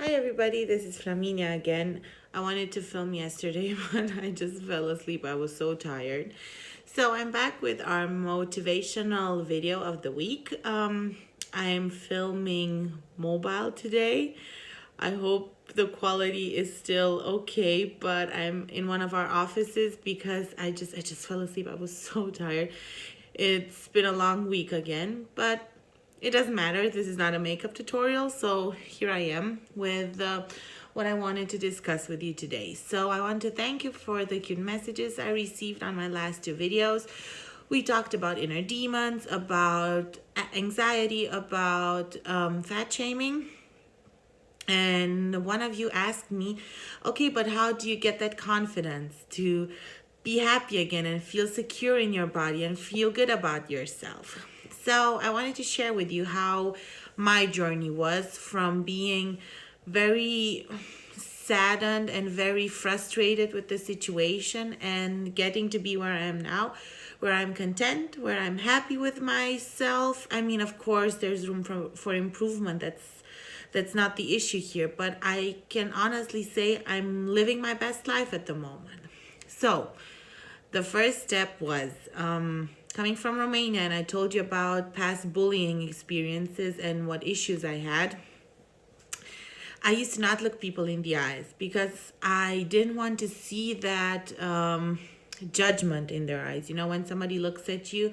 Hi everybody, this is Flaminia again. I wanted to film yesterday, but I just fell asleep. I was so tired. So I'm back with our motivational video of the week. I'm filming mobile today. I hope the quality is still okay, but I'm in one of our offices because I just fell asleep. I was so tired. It's been a long week again, but it doesn't matter. This is not a makeup tutorial, so here I am with what I wanted to discuss with you today. So I want to thank you for the cute messages I received on my last two videos. We talked about inner demons, about anxiety, about fat shaming. And one of you asked me, okay, but how do you get that confidence to be happy again and feel secure in your body and feel good about yourself? So I wanted to share with you how my journey was from being very saddened and very frustrated with the situation and getting to be where I am now, where I'm content, where I'm happy with myself. I mean, of course, there's room for improvement. That's not the issue here, but I can honestly say I'm living my best life at the moment. So the first step was coming from Romania, and I told you about past bullying experiences and what issues I had. I used to not look people in the eyes because I didn't want to see that judgment in their eyes. You know, when somebody looks at you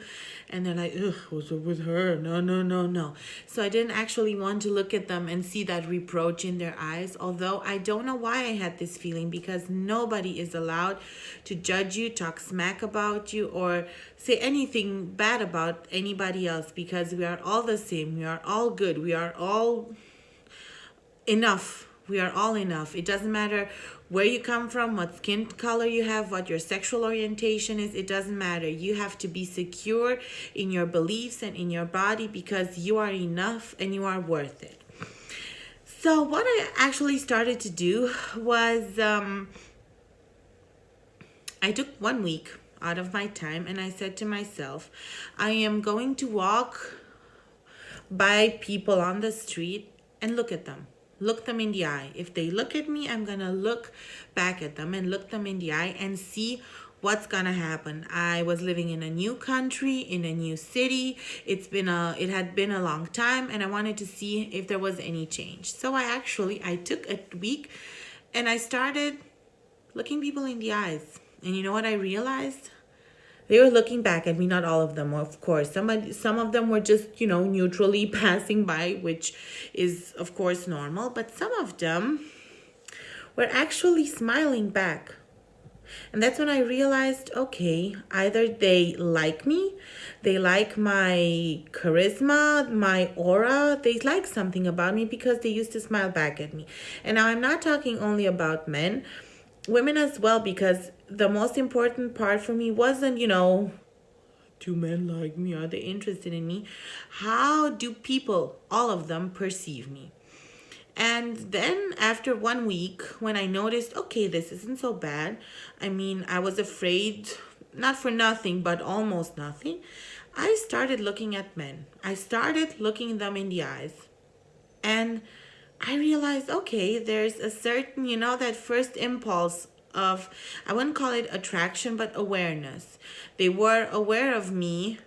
and they're like, ugh, what's up with her? No, no, no, no. So I didn't actually want to look at them and see that reproach in their eyes. Although I don't know why I had this feeling, because nobody is allowed to judge you, talk smack about you, or say anything bad about anybody else, because we are all the same. We are all good. We are all enough. We are all enough. It doesn't matter where you come from, what skin color you have, what your sexual orientation is. It doesn't matter. You have to be secure in your beliefs and in your body, because you are enough and you are worth it. So what I actually started to do was I took 1 week out of my time and I said to myself, I am going to walk by people on the street and look at them. Look them in the eye. If they look at me, I'm gonna look back at them and look them in the eye and see what's gonna happen. I was living in a new country, in a new city. It had been a long time, and I wanted to see if there was any change. So I took a week and I started looking people in the eyes. And you know what I realized? They were looking back at me, not all of them, of course. Some of them were just, neutrally passing by, which is, of course, normal. But some of them were actually smiling back. And that's when I realized, okay, either they like me, they like my charisma, my aura, they like something about me because they used to smile back at me. And now I'm not talking only about men, women as well, because the most important part for me wasn't, do men like me? Are they interested in me? How do people, all of them, perceive me? And then after 1 week, when I noticed, okay, this isn't so bad. I mean, I was afraid, not for nothing, but almost nothing. I started looking at men. I started looking them in the eyes. And I realized, okay, there's a certain, that first impulse of, I wouldn't call it attraction, but awareness. They were aware of me,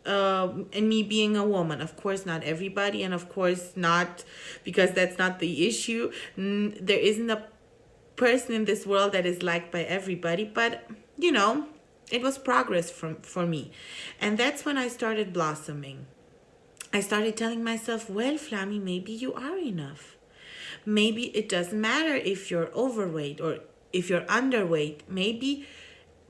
and me being a woman. Of course, not everybody, and of course not, because that's not the issue. There isn't a person in this world that is liked by everybody, but, it was progress for me. And that's when I started blossoming. I started telling myself, well, Flammy, maybe you are enough. Maybe it doesn't matter if you're overweight or if you're underweight. Maybe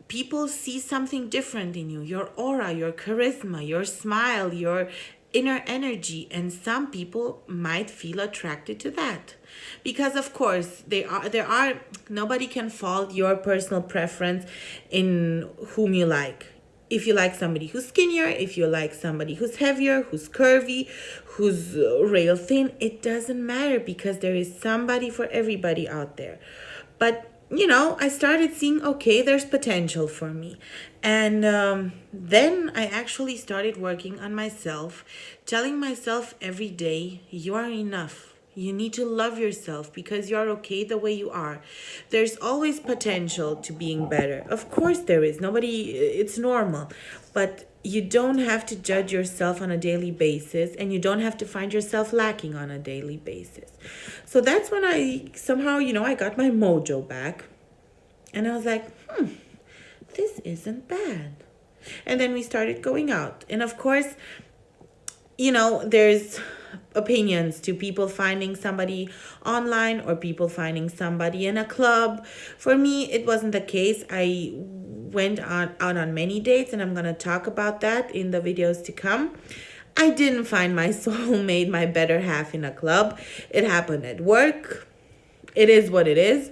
people see something different in you, your aura, your charisma, your smile, your inner energy, and some people might feel attracted to that. Because of course, there are nobody can fault your personal preference in whom you like. If you like somebody who's skinnier, if you like somebody who's heavier, who's curvy, who's rail thin, it doesn't matter, because there is somebody for everybody out there. But I started seeing, okay, there's potential for me. And then I actually started working on myself, telling myself every day, you are enough. You need to love yourself because you're okay the way you are. There's always potential to being better. Of course there is. It's normal. But you don't have to judge yourself on a daily basis, and you don't have to find yourself lacking on a daily basis. So that's when I somehow, I got my mojo back. And I was like, this isn't bad. And then we started going out. And of course, there's opinions to people finding somebody online or people finding somebody in a club. For me, it wasn't the case. I went out on many dates, and I'm going to talk about that in the videos to come. I didn't find my soulmate, my better half, in a club. It happened at work. It is what it is.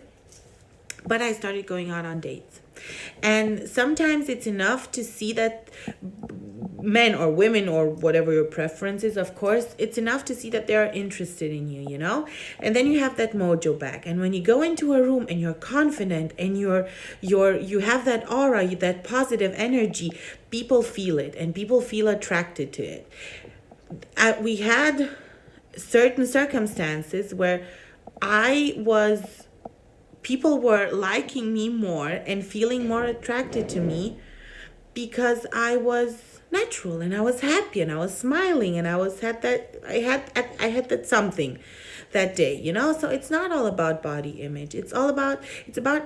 But I started going out on dates. And sometimes it's enough to see that men or women or whatever your preference is, of course, it's enough to see that they are interested in you, and then you have that mojo back. And when you go into a room and you're confident and you have that aura, that positive energy, people feel it and people feel attracted to it. We had certain circumstances where people were liking me more and feeling more attracted to me because I was natural and I was happy and I was smiling and I had that something that day, So it's not all about body image. It's about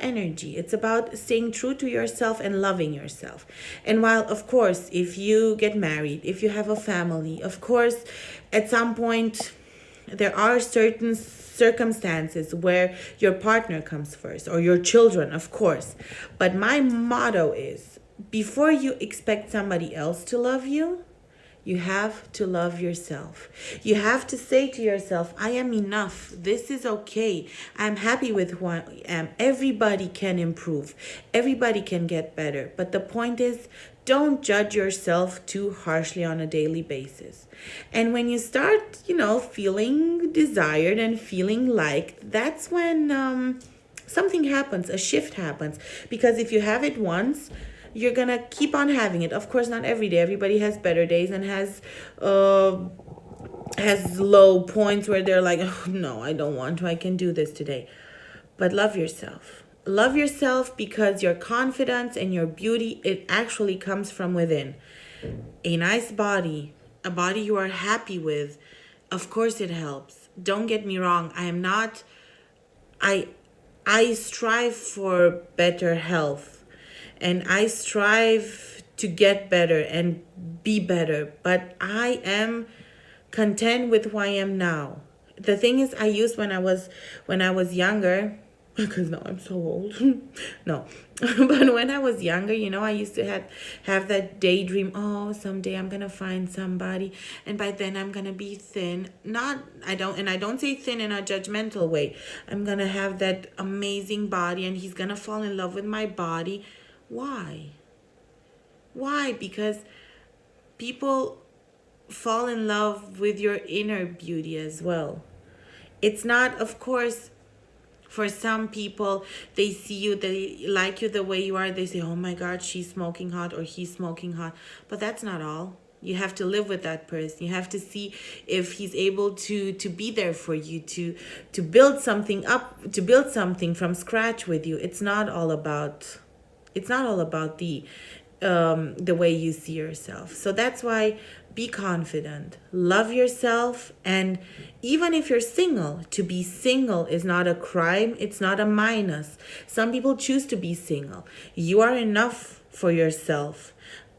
energy. It's about staying true to yourself and loving yourself. And while, of course, if you get married, if you have a family, of course, at some point there are certain circumstances where your partner comes first, or your children, of course. But my motto is, before you expect somebody else to love you, you have to love yourself. You have to say to yourself, I am enough. This is okay. I'm happy with who I am. Everybody can improve. Everybody can get better. But the point is, don't judge yourself too harshly on a daily basis. And when you start, feeling desired and feeling liked, that's when something happens, a shift happens. Because if you have it once, you're going to keep on having it. Of course, not every day. Everybody has better days and has low points where they're like, oh, no, I don't want to. I can do this today. But love yourself. Love yourself, because your confidence and your beauty, it actually comes from within. A nice body, a body you are happy with, of course it helps. Don't get me wrong. I strive for better health, and I strive to get better and be better, but I am content with who I am now. The thing is, I used when I was younger, because now I'm so old. No. But when I was younger, I used to have that daydream, oh, someday I'm going to find somebody, and by then I'm going to be thin. I don't say thin in a judgmental way. I'm going to have that amazing body, and he's going to fall in love with my body. Why? Because people fall in love with your inner beauty as well. It's not, of course, for some people, they see you, they like you the way you are. They say, oh my God, she's smoking hot or he's smoking hot. But that's not all. You have to live with that person. You have to see if he's able to be there for you, to build something up, to build something from scratch with you. It's not all about the way you see yourself. So that's why, be confident, love yourself. And even if you're single, to be single is not a crime. It's not a minus. Some people choose to be single. You are enough for yourself.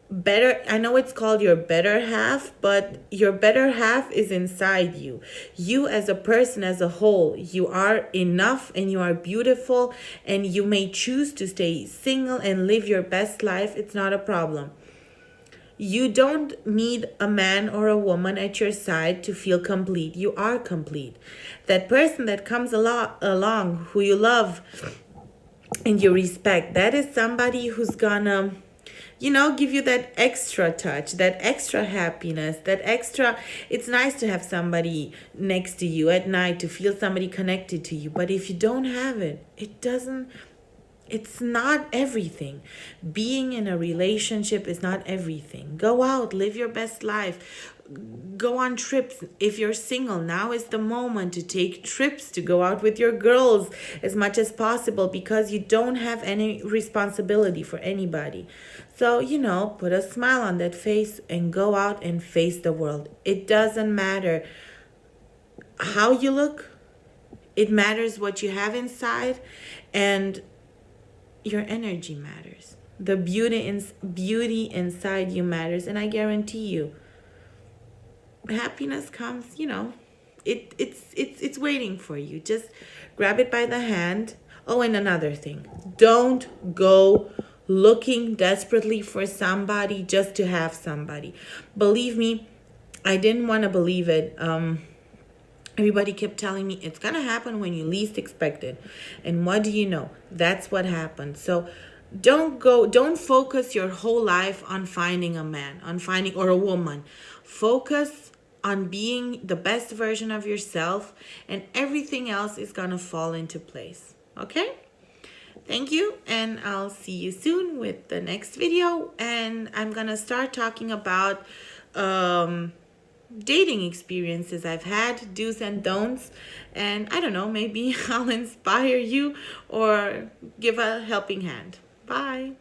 Better, I know it's called your better half, but your better half is inside you. You as a person, as a whole, you are enough and you are beautiful, and you may choose to stay single and live your best life. It's not a problem. You don't need a man or a woman at your side to feel complete. You are complete. That person that comes along who you love and you respect, that is somebody who's gonna give you that extra touch, that extra happiness, that extra. It's nice to have somebody next to you at night, to feel somebody connected to you. But if you don't have it, it's not everything. Being in a relationship is not everything. Go out, live your best life. go on trips. If you're single, now is the moment to take trips, to go out with your girls as much as possible, because you don't have any responsibility for anybody. So, put a smile on that face and go out and face the world. It doesn't matter how you look, it matters what you have inside, and your energy matters. The beauty inside you matters, and I guarantee you, happiness comes, it's waiting for you. Just grab it by the hand. Oh, and another thing, don't go looking desperately for somebody just to have somebody. Believe me, I didn't want to believe it. Everybody kept telling me it's gonna happen when you least expect it, and what do you know, that's what happened. So don't focus your whole life on finding a man, on finding, or a woman. Focus on being the best version of yourself, and everything else is gonna fall into place. Okay? Thank you, and I'll see you soon with the next video. And I'm gonna start talking about dating experiences I've had, do's and don'ts, and I don't know, maybe I'll inspire you or give a helping hand. Bye.